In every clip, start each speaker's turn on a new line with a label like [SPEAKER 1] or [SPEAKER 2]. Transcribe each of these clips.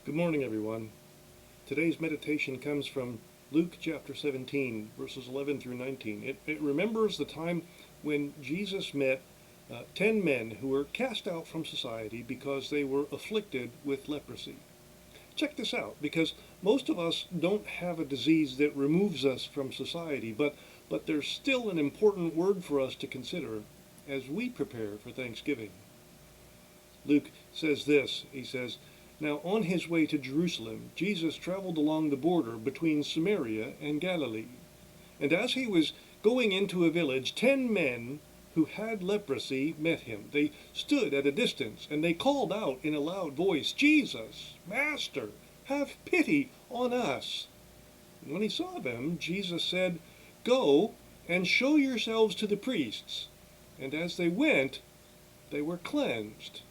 [SPEAKER 1] Good morning, everyone. Today's meditation comes from Luke chapter 17, verses 11 through 19. It remembers the time when Jesus met 10 men who were cast out from society because they were afflicted with leprosy. Check this out, because most of us don't have a disease that removes us from society, but there's still an important word for us to consider as we prepare for Thanksgiving. Luke says this. He says, "Now on his way to Jerusalem, Jesus traveled along the border between Samaria and Galilee. And as he was going into a village, 10 men who had leprosy met him. They stood at a distance, and they called out in a loud voice, 'Jesus, Master, have pity on us.' And when he saw them, Jesus said, 'Go and show yourselves to the priests.' And as they went, they were cleansed.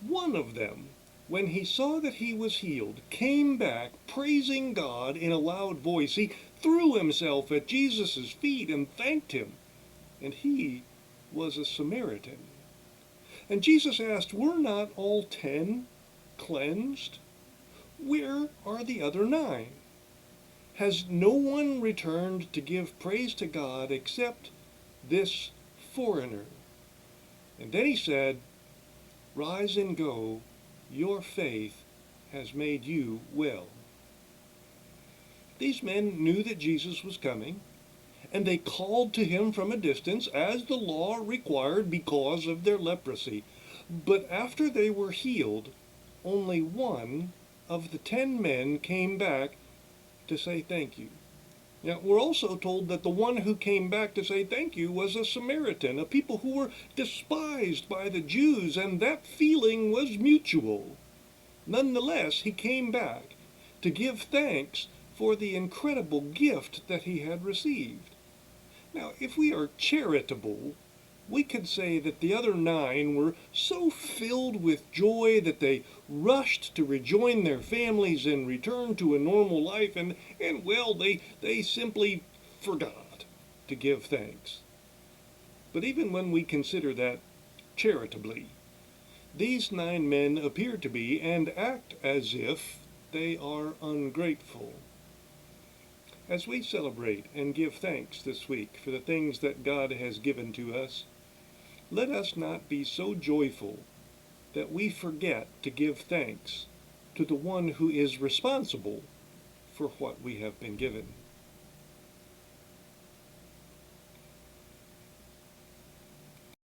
[SPEAKER 1] One of them, when he saw that he was healed, came back praising God in a loud voice. He threw himself at Jesus' feet and thanked him. And he was a Samaritan. And Jesus asked, 'Were not all 10 cleansed? Where are the other 9? Has no one returned to give praise to God except this foreigner?' And then he said, 'Rise and go. Your faith has made you well.'" These men knew that Jesus was coming, and they called to him from a distance, as the law required because of their leprosy. But after they were healed, only one of the 10 men came back to say thank you. Now, we're also told that the one who came back to say thank you was a Samaritan, a people who were despised by the Jews, and that feeling was mutual. Nonetheless, he came back to give thanks for the incredible gift that he had received. Now, if we are charitable, we could say that the other 9 were so filled with joy that they rushed to rejoin their families and return to a normal life, and well, they simply forgot to give thanks. But even when we consider that charitably, these 9 men appear to be and act as if they are ungrateful. As we celebrate and give thanks this week for the things that God has given to us, let us not be so joyful that we forget to give thanks to the one who is responsible for what we have been given.